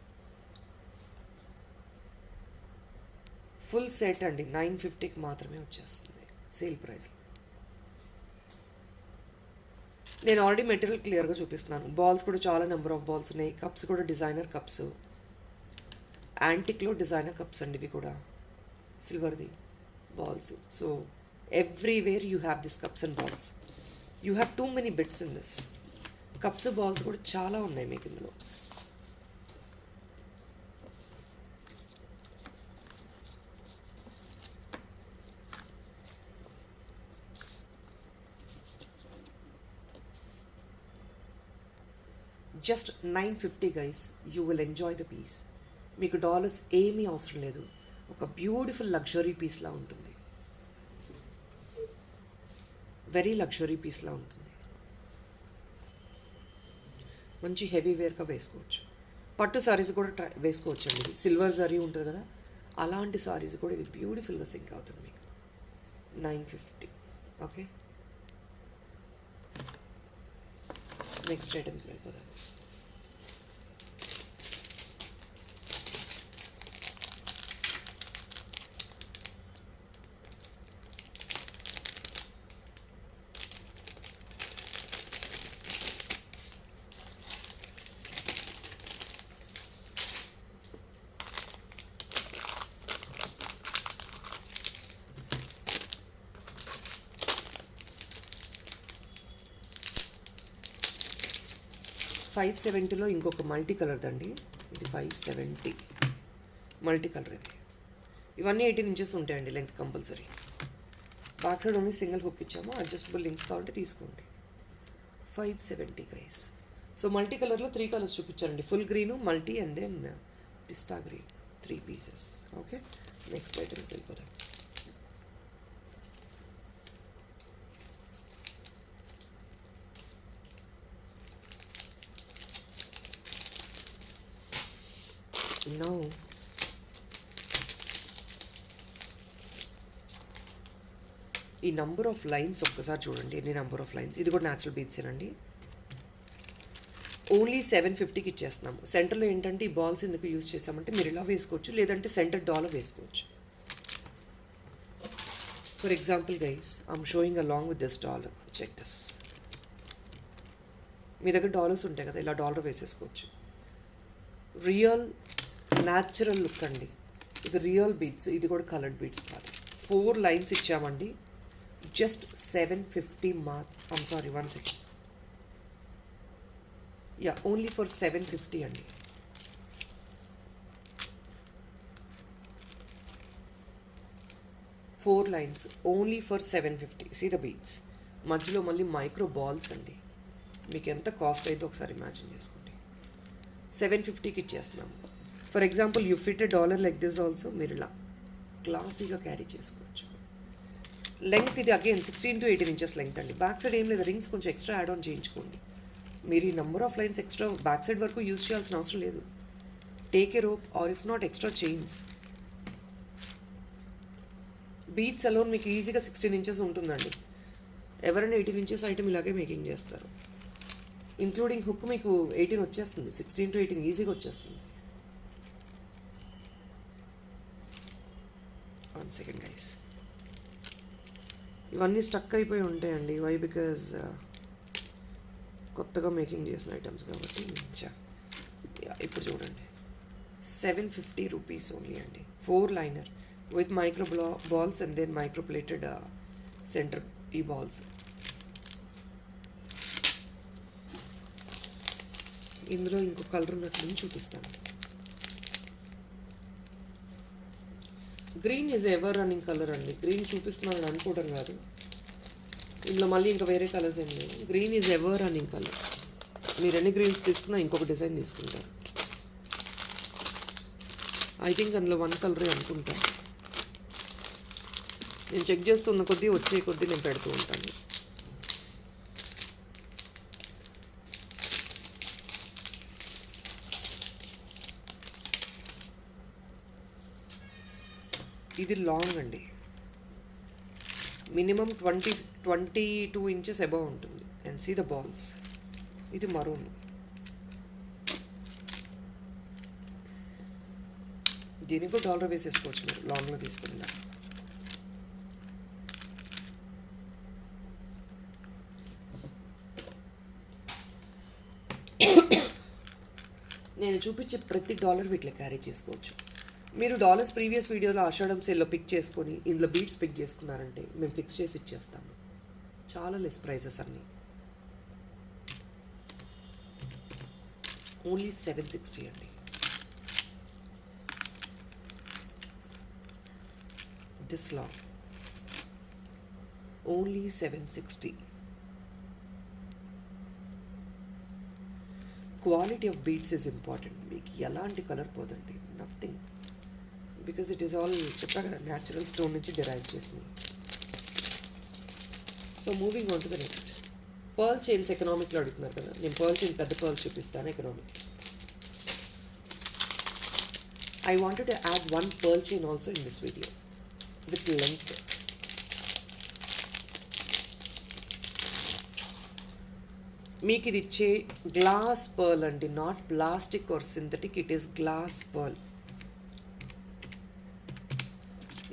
ఫుల్ సెట్ అండి 950కి మాత్రమే వచ్చేస్తుంది సేల్ ప్రైస్. నేను ఆల్రెడీ మెటీరియల్ క్లియర్గా చూపిస్తున్నాను. బాల్స్ కూడా చాలా నెంబర్ ఆఫ్ బాల్స్ ఉన్నాయి. కప్స్ కూడా డిజైనర్ కప్స్, యాంటిక్లో డిజైనర్ కప్స్ అండి ఇవి కూడా, సిల్వర్ది balls. So everywhere you have this cups and balls. You have too many bits in this. Cups balls కూడా చాలా ఉన్నాయి మీకు ఇందులో. Just 950 guys, you will enjoy the piece. మీకు డాలర్స్ ఏమీ అవసరం లేదు. ఒక బ్యూటిఫుల్ లగ్జరీ పీస్లా ఉంటుంది, వెరీ లగ్జరీ పీస్లా ఉంటుంది. మంచి హెవీ వేర్గా వేసుకోవచ్చు. పట్టు సారీస్ కూడా వేసుకోవచ్చు అండి. సిల్వర్ జరీ ఉంటుంది కదా, అలాంటి సారీస్ కూడా ఇది బ్యూటిఫుల్గా సింక్ అవుతుంది మీకు. 950. ఓకే, నెక్స్ట్ ఐటమ్కి వెళ్ళిపోదాం. $570లో ఇంకొక మల్టీ కలర్ అండి. ఇది 570 మల్టీ కలర్. ఇది ఇవన్నీ 18 ఇంచెస్ ఉంటాయండి length compulsory. Back side only single hook ఇచ్చాము. అడ్జస్టబుల్ లింక్స్ కావాలంటే తీసుకోండి. 570 గైస్. సో మల్టీ కలర్లో 3 కలర్స్ చూపించారండి. Full green, multi and then pista green. 3 pieces. Okay, next ఐటమ్కి వెళ్ళిపోదాం. No. ఈ నంబర్ ఆఫ్ లైన్స్ ఒక్కసారి చూడండి, ఎన్ని నంబర్ ఆఫ్ లైన్స్. ఇది కూడా న్యాచురల్ బీట్సేనండి. ఓన్లీ 750కి ఇచ్చేస్తున్నాము. సెంటర్లో ఏంటంటే ఈ బాల్స్ ఎందుకు యూజ్ చేసామంటే మీరు ఇలా వేసుకోవచ్చు, లేదంటే సెంటర్ డాలర్ వేసుకోవచ్చు. For example guys, I'm showing along with this dollar. Check this. మీ దగ్గర డాలర్స్ ఉంటాయి కదా, ఇలా డాలర్ వేసేసుకోవచ్చు. రియల్ న్యాచురల్ లుక్ అండి. ఇది రియల్ బీట్స్, ఇది కూడా కలర్డ్ బీట్స్ కాదు. 4 లైన్స్ ఇచ్చామండి. Just 750 I'm sorry, 1 second. Yeah, only for 750 అండి. Four lines only for 750. See the beads. మధ్యలో మళ్ళీ మైక్రో బాల్స్ అండి. మీకు ఎంత కాస్ట్ అయితే ఒకసారి ఇమాజిన్ చేసుకోండి. 750కి ఇచ్చేస్తున్నాము. For example you fit a dollar like this also. మీరు ఇలా క్లాసీగా క్యారీ చేసుకోవచ్చు. లెంగ్త్ ఇది అగైన్ 16 to 18 ఇంచెస్ లెంగ్త్ అండి. బ్యాక్ సైడ్ ఏం లేదు, రింగ్స్ కొంచెం ఎక్స్ట్రా యాడ్ ఆన్ చేయించుకోండి. మీరు ఈ number of lines extra back side వరకు యూజ్ చేయాల్సిన అవసరం లేదు. Take a rope or if not extra chains. Beads alone మీకు ఈజీగా 16 ఇంచెస్ ఉంటుందండి. ఎవరైనా 18 ఇంచెస్ ఐటమ్ ఇలాగే మేకింగ్ చేస్తారు. ఇంక్లూడింగ్ హుక్ మీకు 18 వచ్చేస్తుంది. 16 to 18 ఈజీగా వచ్చేస్తుంది. 1 second guys. ఇవన్నీ స్టక్ అయిపోయి ఉంటాయండి. వై బికాజ్ కొత్తగా మేకింగ్ చేసిన ఐటమ్స్ కాబట్టి. ఇప్పుడు చూడండి 750 రూపీస్ ఓన్లీ అండి. 4 liner with micro balls and then micro plated centre ఈ బాల్స్. ఇందులో ఇంకో కలర్ ఉన్నట్లు చూపిస్తాను. Green is ever running colour అండి. గ్రీన్ చూపిస్తున్నాను అనుకోవడం కాదు, ఇందులో మళ్ళీ ఇంకా వేరే కలర్స్ ఏం లేవు. Green is ever running colour. మీరు ఎన్ని గ్రీన్స్ తీసుకున్నా ఇంకొక డిజైన్ తీసుకుంటారు. ఐ థింక్ అందులో 1 కలరే అనుకుంటా. నేను చెక్ చేస్తున్న కొద్దీ వచ్చే కొద్దీ నేను పెడుతూ ఉంటాను. ఇది లాంగ్ అండి, మినిమం 22 ఇంచెస్ అబవ్ ఉంటుంది. And see the balls. ఇది మరూన్. దీనికి కూడా డాలర్ వేసేసుకోవచ్చు మీరు లాంగ్లో తీసుకుందా. నేను చూపించే ప్రతి డాలర్ వీటిలో క్యారీ చేసుకోవచ్చు. మీరు డాలర్స్ ప్రీవియస్ వీడియోలో ఆషాఢం సేల్లో పిక్ చేసుకొని ఇందులో బీట్స్ పిక్ చేసుకున్నారంటే మేము ఫిక్స్ చేసి ఇచ్చేస్తాము. చాలా లెస్ ప్రైజెస్ అన్నీ. ఓన్లీ 760 అండి. This long only 760. Quality of beads is important. మీకు ఎలాంటి కలర్ పోదండి, nothing. Because it is all చెప్పా కదా, న్యాచురల్ స్టోన్ నుంచి డిరైవ్ చేసినాయి. So moving on to the next. Pearl chains ఎకనామిక్లో అడుగుతున్నారు కదా, నేను పర్ల్ చైన్ పెద్ద పర్ల్ చూపిస్తాను economic. I wanted to add 1 pearl chain also in this video with length. మీకు ఇది ఇచ్చే గ్లాస్ పర్ల్ అండి, not plastic or synthetic. It is glass pearl.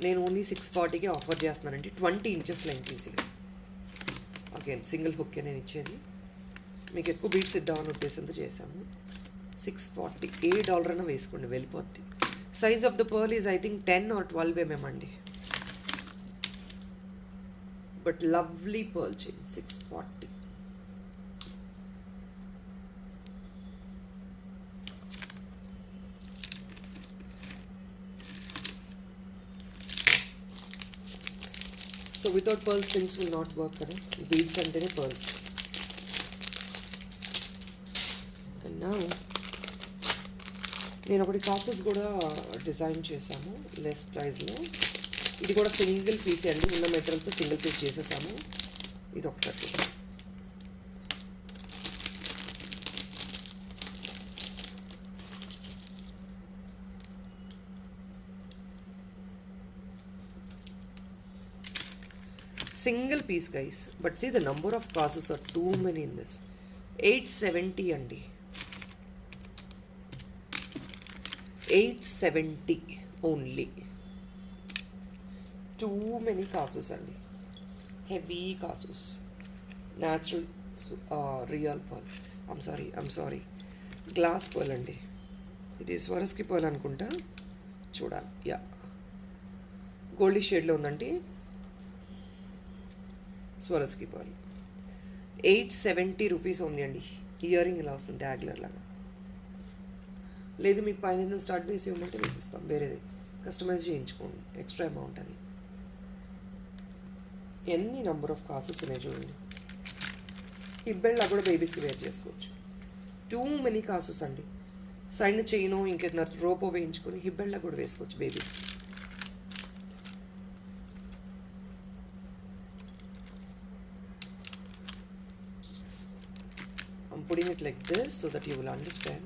నేను ఓన్లీ 640కి ఆఫర్ చేస్తున్నానండి. 20 ఇంచెస్ లెంత్ ఈజీగా. అగైన్ సింగిల్ హుక్కే నేను ఇచ్చేది. మీకు ఎక్కువ బీట్స్ ఇద్దామని ఉద్దేశంతో చేశాము. 640. ఏ డాలర్ అయినా వేసుకోండి, వెళ్ళిపోద్ది. Size of the pearl is I think 10 or 12 mm అండి. But lovely pearl chain. 640. So without pearls things will not work కదా. బీడ్స్ అంటేనే పర్ల్స్. అండ్ నౌ నేను ఒకటి కాసెస్ కూడా డిజైన్ చేశాము లెస్ ప్రైస్లో. ఇది కూడా సింగిల్ పీస్ అండి, ఉన్న మెటీరియల్తో సింగిల్ పీస్ చేసేసాము. ఇది ఒకసారి చూద్దాం. Single piece guys, but see the number of cases are too many in this. 870 అండి. 870 ఓన్లీ. టూ మెనీ కాసెస్ అండి, heavy cases. Natural real pearl. I'm sorry glass pearl అండి. ఇది స్వరస్కి పర్ల్ అనుకుంటా, చూడాలి. యా, గోల్డీ షేడ్లో ఉందండి స్వరస్కి పర్ల్. 870 రూపీస్ ఓన్లీ అండి. ఇయర్ రింగ్ ఇలా వస్తుంది డాగ్లర్ లాగా. లేదు మీకు పైన స్టార్ట్ వేసి ఇవ్వమంటే వేసిస్తాం, వేరేది కస్టమైజ్ చేయించుకోండి, ఎక్స్ట్రా అమౌంట్ అని. ఎన్ని నెంబర్ ఆఫ్ కాసెస్ ఉన్నాయి చూడండి. హిబ్బెళ్ళ కూడా బేబీస్కి వేర్ చేసుకోవచ్చు. టూ మెనీ కాసెస్ అండి. సైడ్ చైను ఇంకేదైనా రోపో వేయించుకొని హిబ్బెళ్ళ కూడా వేసుకోవచ్చు బేబీస్కి. I'm putting it like this so that you will understand.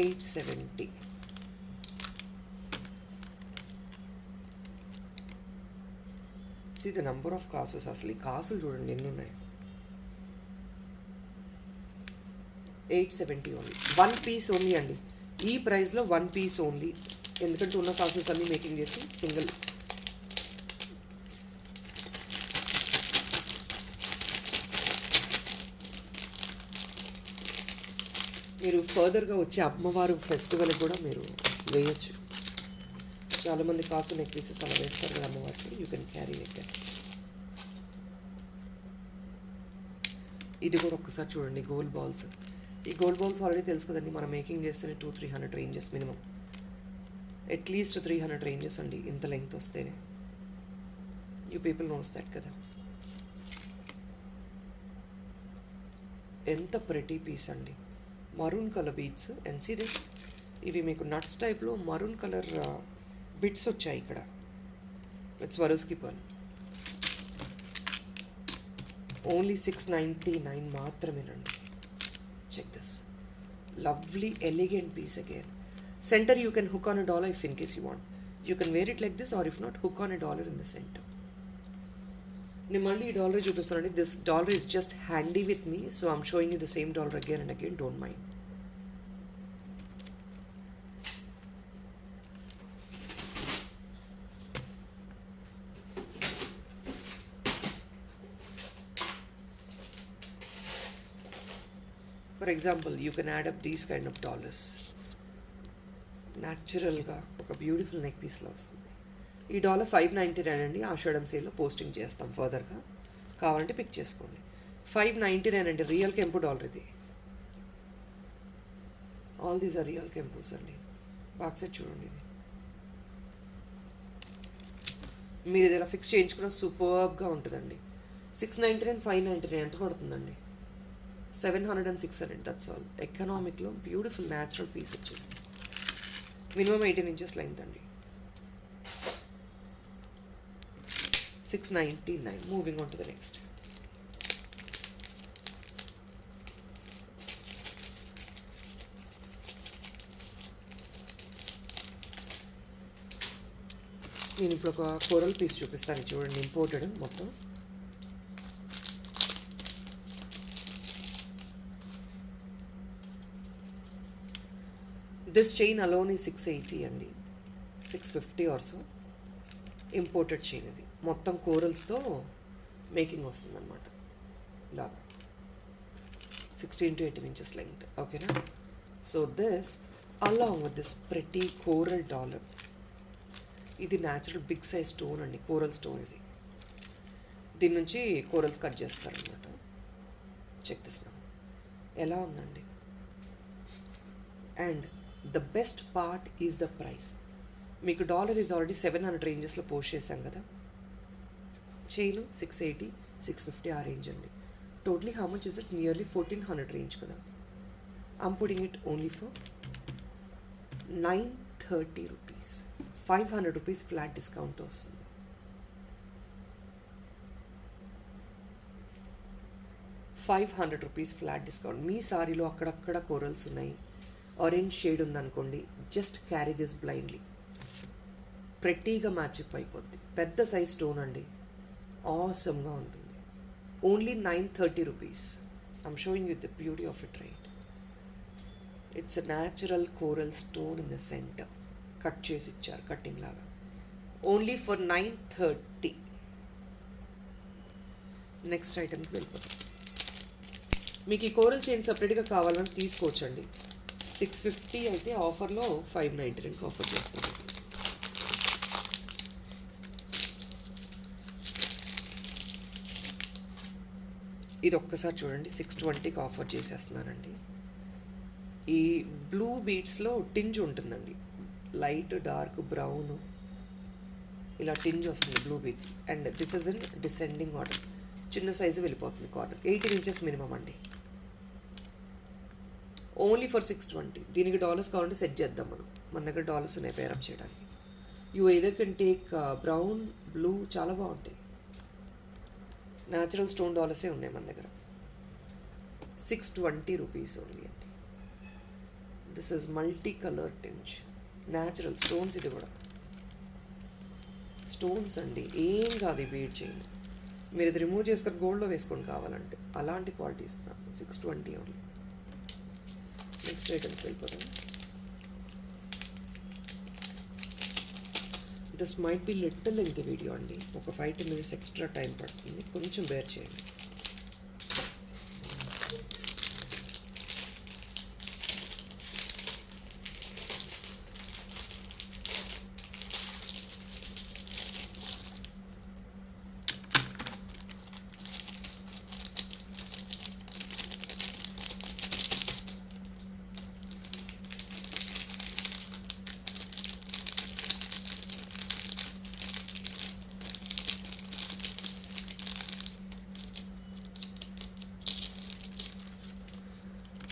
$870. See the number of cases. అసలు ఈ కాసులు చూడండి ఎన్ని ఉన్నాయి. 870 ఓన్లీ. 1 పీస్ ఓన్లీ అండి. ఈ ప్రైస్లో 1 పీస్ ఓన్లీ. ఎందుకంటే ఉన్న కాసెస్ అన్నీ మేకింగ్ చేసి సింగిల్. మీరు ఫర్దర్గా వచ్చే అమ్మవారు ఫెస్టివల్కి కూడా మీరు వేయచ్చు. చాలామంది కాసు నెక్ పీసెస్ అలా వేస్తారు కదా అమ్మవారికి. You can carry like that. ఇది కూడా ఒక్కసారి చూడండి, గోల్డ్ బాల్స్. ఈ గోల్డ్ బాల్స్ ఆల్రెడీ తెలుసు కదండి, మనం మేకింగ్ చేస్తేనే 200-300 రేంజెస్ మినిమం. అట్లీస్ట్ 300 రేంజెస్ అండి ఇంత లెంగ్త్ వస్తేనే. యూ పీపుల్ నోస్ దట్ కదా. ఎంత ప్రెటీ పీస్ అండి. Maroon colour beads and see this. ఇవి మీకు నట్స్ టైప్లో మరూన్ కలర్ బిట్స్ వచ్చాయి ఇక్కడ. It's Swarovski pearl. ఓన్లీ 699 మాత్రమేనండి. Check this lovely elegant piece again. Centre you can hook on a dollar if in case you want. You can wear it like this, or if not, hook on a dollar in the center. నేను మళ్ళీ ఈ dollar చూపిస్తానండి. This dollar is just handy with me, so I'm showing you the same dollar again and again. Don't mind. For example you can add up these kind of dollars. న్యాచురల్గా ఒక beautiful neck పీస్లో వస్తుంది. ఈ dollar 599 అండి. ఆషాఢం సేల్లో posting చేస్తాం ఫర్దర్గా, కావాలంటే pick చేసుకోండి. 599 అండి. రియల్ కెంపు డాలర్ ఇది. ఆల్ దీస్ ఆర్ రియల్ కెంపూస్ అండి. బాక్ సెట్ చూడండి. ఇది మీరు ఇది ఇలా ఫిక్స్ చేయించుకున్న సూపర్గా ఉంటుందండి. 699, 599 ఎంత పడుతుందండి? 700 and 600. That's all. ఎకనామిక్లో బ్యూటిఫుల్ న్యాచురల్ పీస్ వచ్చేసింది. మినిమం 18 ఇంచెస్ లెంగ్త్ అండి. 699. Moving on to the next. నేను ఇప్పుడు ఒక కోరల్ పీస్ చూపిస్తాను చూడండి. ఇంపోర్టెడ్ మొత్తం. దిస్ చైన్ అలోన్ ఈ 680 అండి. 650 ఆర్ సో. ఇంపోర్టెడ్ చైన్ ఇది. మొత్తం కోరల్స్తో మేకింగ్ వస్తుంది అనమాట. ఇలాగా 16 to 18 ఇంచెస్ లెంగ్త్. ఓకేనా. So this along with this pretty coral dollar. ఇది న్యాచురల్ బిగ్ సైజ్ స్టోన్ అండి. కోరల్ స్టోన్ ఇది. దీని నుంచి కోరల్స్ కట్ చేస్తారనమాట. చెక్ దిస్ నా ఎలా ఉందండి. And the best part is the price. మీకు డాలర్ ఇది ఆల్రెడీ 700 రేంజెస్లో పోస్ట్ చేశాం కదా. చైన్ 680, 650 ఆ రేంజ్ అండి. Totally how much is it? Nearly 1400 range కదా. I'm putting it only for 930 rupees. 500 rupees flat డిస్కౌంట్తో వస్తుంది. ₹500 ఫ్లాట్ డిస్కౌంట్. మీ సారీలో అక్కడక్కడ కోరల్స్ ఉన్నాయి, ఆరెంజ్ షేడ్ ఉందనుకోండి, జస్ట్ క్యారీ దిస్ బ్లైండ్లీ. ప్రెట్టీగా మ్యాచప్ అయిపోద్ది. పెద్ద సైజ్ స్టోన్ అండి. ఆసమ్గా ఉంటుంది. Only 930 rupees. I'm showing you the beauty of it right. It's a natural coral stone in the centre. Cut చేసి ఇచ్చారు కట్టింగ్ లాగా. Only for 930. నెక్స్ట్ ఐటమ్కి వెళ్ళిపోతాం. మీకు ఈ కోరల్ చైన్ సపరేట్గా కావాలని తీసుకోవచ్చండి. 650 అయితే ఆఫర్లో 599 ఆఫర్ చేస్తాను. ఇది ఒక్కసారి చూడండి. 620కి ఆఫర్ చేసేస్తున్నానండి. ఈ బ్లూ బీట్స్లో టింజ్ ఉంటుందండి. లైట్ డార్క్ బ్రౌన్ ఇలా టింజ్ వస్తుంది blue beads. And this is in descending order. చిన్న సైజు వెళ్ళిపోతుంది కార్నర్. 18 ఇంచెస్ మినిమం అండి. Only for 620. దీనికి డాలర్స్ కావాలంటే సెట్ చేద్దాం మనం. మన దగ్గర డాలర్స్ ఉన్నాయి పేరప్ చేయడానికి. You either can take brown, blue, చాలా బాగుంటాయి. న్యాచురల్ స్టోన్ డాలర్సే ఉన్నాయి మన దగ్గర. 620 రూపీస్ ఓన్లీ అండి. This is multi colour tinge. Natural stones ఇది కూడా. స్టోన్స్ అండి, ఏం కాదు ఈ బీడ్ చైన్. మీరు ఇది రిమూవ్ చేసుకొని గోల్డ్లో వేసుకొని కావాలంటే అలాంటి క్వాలిటీ ఇస్తున్నాను. 620 ఓన్లీ. నెక్స్ట్ ఐటమ్కి వెళ్ళిపోతాం. This might be little length video అండి, ఒక 5-10 minutes ఎక్స్ట్రా టైం పడుతుంది, కొంచెం బేర్ చేయండి.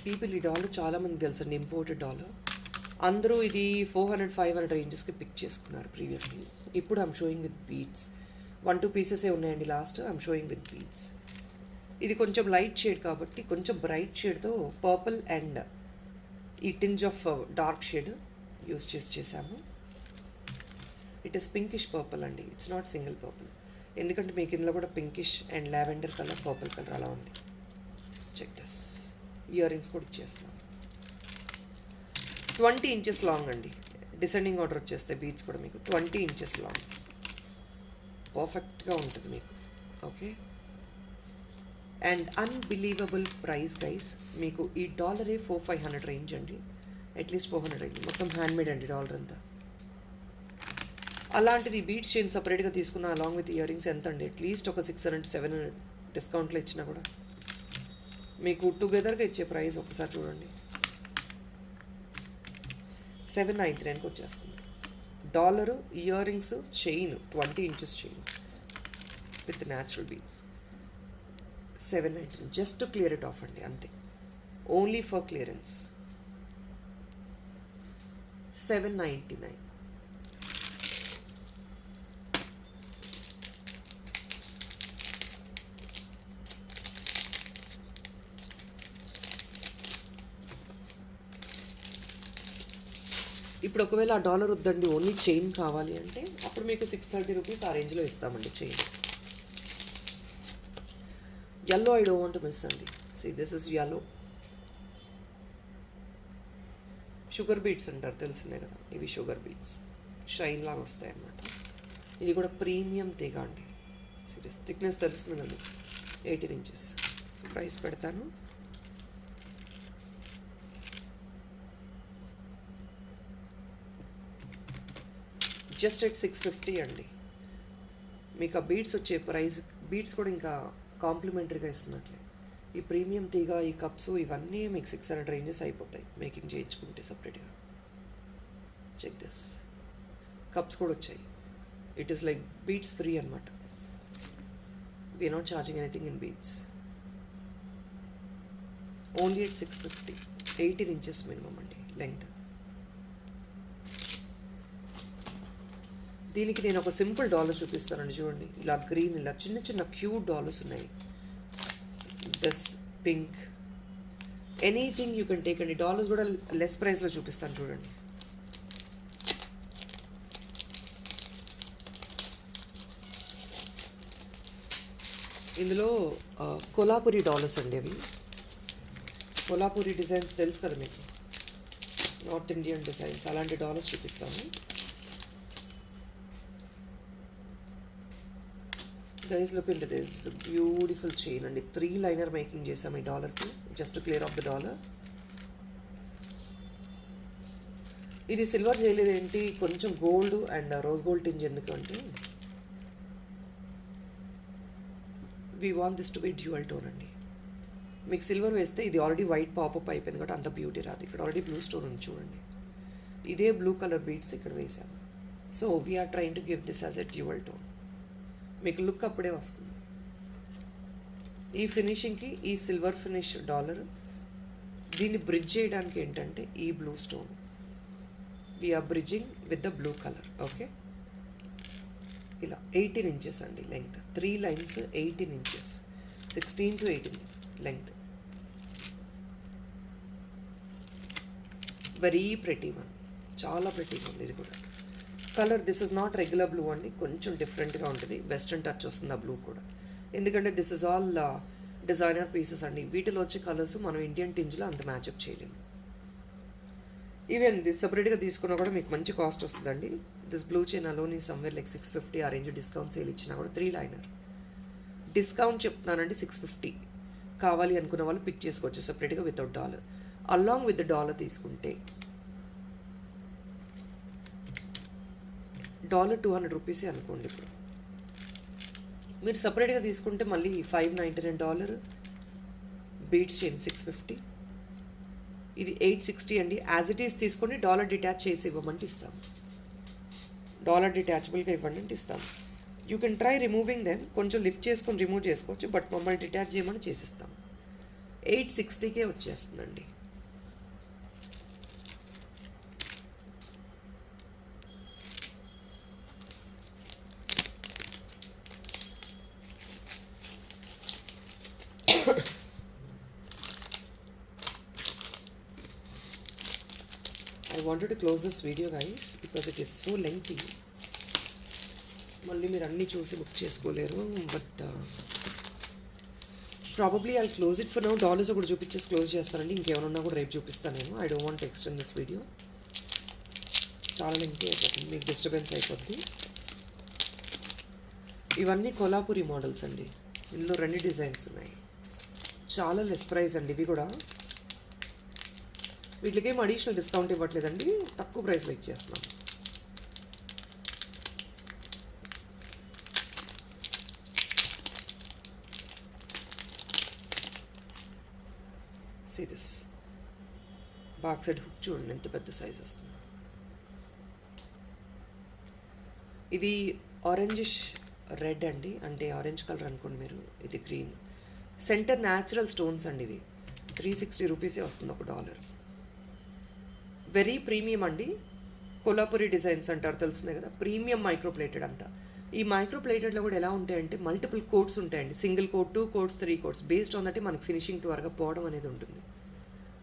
పీపుల్ ఈ డాలర్ చాలామంది తెలుసండి, ఇంపోర్టెడ్ డాలర్. అందరూ ఇది 400-500 రేంజెస్కి పిక్ చేసుకున్నారు ప్రీవియస్లీ. ఇప్పుడు ఐమ్ షోయింగ్ విత్ బీడ్స్. 1-2 పీసెసే ఉన్నాయండి last. I'm sowing with beads. ఇది కొంచెం లైట్ షేడ్ కాబట్టి కొంచెం బ్రైట్ షేడ్తో పర్పుల్ అండ్ ఈ tinge of dark shade use చేసాము. ఇట్ ఈస్ పింకిష్ పర్పుల్ అండి, ఇట్స్ నాట్ సింగిల్ పర్పుల్. ఎందుకంటే మీకు ఇందులో కూడా pinkish and lavender colour, purple colour అలా ఉంది. Check this. ఇయర్ రింగ్స్ కూడా ఇచ్చేస్తాం. 20 inches లాంగ్ అండి. డిసెండింగ్ ఆర్డర్ వచ్చేస్తే బీడ్స్ కూడా మీకు 20 inches లాంగ్ పర్ఫెక్ట్గా ఉంటుంది మీకు. Okay, and unbelievable price guys. మీకు ఈ డాలరే 400-500 రేంజ్ అండి, అట్లీస్ట్ 400 రేంజ్. మొత్తం హ్యాండ్మేడ్ అండి డాలర్ అంతా. అలాంటిది బీడ్స్ చైన్ సపరేట్గా తీసుకున్న అలాంగ్ విత్ ఇయర్ రింగ్స్ ఎంత అండి, అట్లీస్ట్ ఒక 600-700 డిస్కౌంట్లో ఇచ్చినా కూడా మీకు టుగెదర్గా ఇచ్చే ప్రైస్ ఒకసారి చూడండి, 799కి వచ్చేస్తుంది. Dollar, ear rings, chain 20 inches chain with natural beads 799. Just to clear it of అండి, అంతే. Only for clearance 799. ఇప్పుడు ఒకవేళ ఆ డాలర్ వద్దండి, ఓన్లీ చైన్ కావాలి అంటే అప్పుడు మీకు 630 రూపీస్ ఆ రేంజ్లో ఇస్తామండి chain. yellow I don't want to miss అండి. See, this is yellow. Sugar beads అంటారు, తెలిసిందే కదా. ఇవి షుగర్ బీట్స్ షైన్ లాగా వస్తాయి అన్నమాట. ఇది కూడా ప్రీమియం తీగ అండి. సీరియస్ థిక్నెస్ తెలుస్తుంది కదా, 18 inches. ప్రైస్ పెడతాను. జస్ట్ ఎట్ 650 అండి. మీకు ఆ బీడ్స్ వచ్చే ప్రైస్, బీడ్స్ కూడా ఇంకా కాంప్లిమెంటరీగా ఇస్తున్నట్లే. ఈ ప్రీమియం తీగ, ఈ కప్స్ ఇవన్నీ మీకు 600 రేంజెస్ అయిపోతాయి మేకింగ్ చేయించుకుంటే సపరేట్గా. Check this. కప్స్ కూడా వచ్చాయి. It is like beads free అనమాట. We're not charging anything in beads. Only at 650. 18 inches minimum అండి లెంగ్త్. దీనికి నేను ఒక సింపుల్ డాలర్ చూపిస్తానండి, చూడండి. ఇలా గ్రీన్, ఇలా చిన్న చిన్న క్యూట్ డాలర్స్ ఉన్నాయి. This pink, anything you can take అండి. డాలర్స్ కూడా లెస్ ప్రైస్లో చూపిస్తాను చూడండి. ఇందులో కొల్హాపురి డాలర్స్ అండి అవి. కొల్హాపురి డిజైన్స్ తెలుసు కదా మీకు, నార్త్ ఇండియన్ డిజైన్స్. అలాంటి డాలర్స్ చూపిస్తాను. Guys look into this beautiful chain అండి. 3 liner మేకింగ్ చేసాం ఈ డాలర్కి, just clear of the dollar. ఇది సిల్వర్ చేయలేదు ఏంటి, కొంచెం gold and rose gold tinge. ఎందుకంటే we want this to be dual tone అండి. మీకు సిల్వర్ వేస్తే ఇది ఆల్రెడీ వైట్ పాపప్ అయిపోయింది కాబట్టి అంత బ్యూటీ రాదు. ఇక్కడ ఆల్రెడీ బ్లూ స్టోన్ ఉంది చూడండి. ఇదే బ్లూ కలర్ బీడ్స్ ఇక్కడ వేసాము. So we're trying to give this as a dual tone. మీకు లుక్ అప్పుడే వస్తుంది. ఈ ఫినిషింగ్కి ఈ సిల్వర్ ఫినిష్ డాలర్, దీన్ని బ్రిడ్జ్ చేయడానికి ఏంటంటే ఈ blue stone we're bridging with the blue colour. Okay, ఇలా 18 inches అండి length. 3 lines 18 inches, 16 to 18 length. Very pretty one, చాలా ప్రెటీగా ఉంది ఇది కూడా. Colour this is not regular blue అండి, కొంచెం డిఫరెంట్గా ఉంటుంది, వెస్ట్రన్ టచ్ వస్తుంది ఆ బ్లూ కూడా. ఎందుకంటే this is all designer pieces అండి. వీటిలో వచ్చే కలర్స్ మనం ఇండియన్ టింజ్లో అంత మ్యాచప్ చేయలేము. ఈవెన్ దిస్ సపరేట్గా తీసుకున్నా కూడా మీకు మంచి కాస్ట్ వస్తుందండి. This blue chain alone somewhere like 650 ఆ రేంజ్ డిస్కౌంట్ సేల్ ఇచ్చినా కూడా 3 లైనర్ డిస్కౌంట్ చెప్తున్నానండి 650. కావాలి అనుకున్న వాళ్ళు పిక్ చేసుకోవచ్చు సపరేట్గా without dollar. Along with dollar తీసుకుంటే డాలర్ 200 రూపీసే అనుకోండి. ఇప్పుడు మీరు సపరేట్గా తీసుకుంటే మళ్ళీ $599 బీట్స్ చైన్ 650, ఇది 860 అండి. యాజ్ ఇట్ ఈస్ తీసుకొని డాలర్ డిటాచ్ చేసి ఇవ్వమంటే ఇస్తాం, డాలర్ డిటాచబుల్గా ఇవ్వండి అంటే ఇస్తాం. You can try removing them, కొంచెం లిఫ్ట్ చేసుకొని రిమూవ్ చేసుకోవచ్చు, బట్ మమ్మల్ని డిటాచ్ చేయమని చేసిస్తాం. 860కే వచ్చేస్తుందండి. I wanted to close this video guys because it is so lengthy. మళ్ళీ మీరు అన్నీ చూసి బుక్ చేసుకోలేరు, but probably I close it for now. Dollars ఒకటి చూపించేసి క్లోజ్ చేస్తానండి, ఇంకేమైనా కూడా రేపు చూపిస్తాను నేను. I don't want to extend this video, చాలా లెంగ్తీ అయిపోతుంది, మీకు డిస్టర్బెన్స్ అయిపోతుంది. ఇవన్నీ కొల్హాపురి మోడల్స్ అండి, ఇందులో 2 డిజైన్స్ ఉన్నాయి, చాలా లెస్ ప్రైస్ అండి. ఇవి కూడా వీటికి ఏం అడిషనల్ డిస్కౌంట్ ఇవ్వట్లేదండి, తక్కువ ప్రైస్లో ఇచ్చేస్తున్నాం. సీరియస్ బాక్ సైడ్ హుక్ చూడండి ఎంత పెద్ద సైజ్ వస్తుంది. ఇది ఆరెంజిష్ రెడ్ అండి, అంటే ఆరెంజ్ కలర్ అనుకోండి మీరు. ఇది గ్రీన్ సెంటర్ న్యాచురల్ స్టోన్స్ అండి. ఇవి 360 రూపీసే వస్తుంది ఒక డాలర్. వెరీ ప్రీమియం అండి, కొల్హాపురి డిజైన్స్ అంటారు తెలిసిందే కదా, ప్రీమియం మైక్రోప్లేటెడ్ అంతా. ఈ మైక్రోప్లేటెడ్లో కూడా ఎలా ఉంటాయంటే మల్టిపుల్ కోట్స్ ఉంటాయండి, single coat, 2 coats, 3 coats, based on that మనకి ఫినిషింగ్ త్వరగా పోవడం అనేది ఉంటుంది.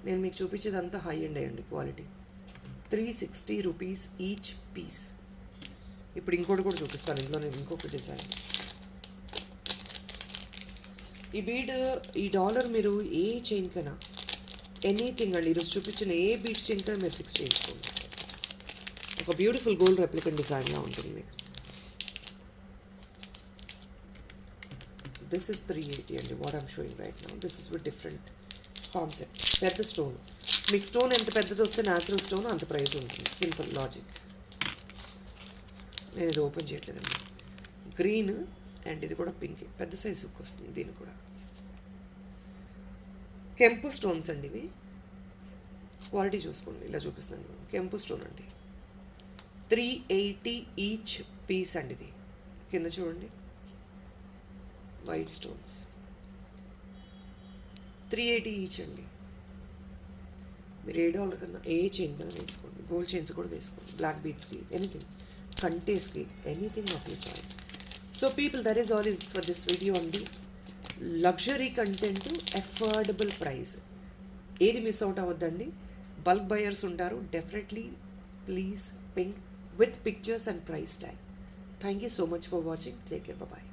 నేను మీకు చూపించేదంతా హై అండ్ అయ్యండి క్వాలిటీ. 360 rupees each piece. ఇప్పుడు ఇంకోటి కూడా చూపిస్తాను, ఇందులో నేను ఇంకొక డిజైన్. ఈ బీడ్, ఈ డాలర్ మీరు ఏ చైన్కైనా ఎనీథింగ్ అండి, ఈరోజు చూపించిన ఏ బీడ్స్ చైన్కైనా మీరు ఫిక్స్ చేయించుకోండి. ఒక బ్యూటిఫుల్ గోల్డ్ రెప్లికెంట్ డిజైన్లా ఉంటుంది మీకు. దిస్ ఇస్ 380 అండి, what I'm sowing right now. This is with different concept. పెద్ద స్టోన్, మీకు స్టోన్ ఎంత పెద్దది వస్తే న్యాచురల్ స్టోన్ అంత ప్రైస్ ఉంటుంది, సింపుల్ లాజిక్. నేను ఇది ఓపెన్ చేయట్లేదండి. గ్రీన్ అండ్ ఇది కూడా పింక్, పెద్ద సైజు హుక్ వస్తుంది దీనికి కూడా. కెంపు స్టోన్స్ అండి ఇవి, క్వాలిటీ చూసుకోండి, ఇలా చూపిస్తాను. కెంపు స్టోన్ అండి, 380 ఈచ్ పీస్ అండి. ఇది కింద చూడండి వైట్ స్టోన్స్, 380 ఈచ్ అండి. మీరు $8 కన్నా ఏ చైన్ కన్నా వేసుకోండి, గోల్డ్ చైన్స్ కూడా వేసుకోండి, బ్లాక్ బీడ్స్కి, ఎనీథింగ్, కంటేస్కి, anything of your choice. So people, that is all is for this video అండి. లగ్జరీ కంటెంట్, అఫోర్డబుల్ ప్రైస్, ఏది మిస్ అవుట్ అవ్వద్దండి. బల్క్ బయర్స్ ఉంటారు, definitely please ping with pictures and price tag. Thank you so much for watching. Take care, bye.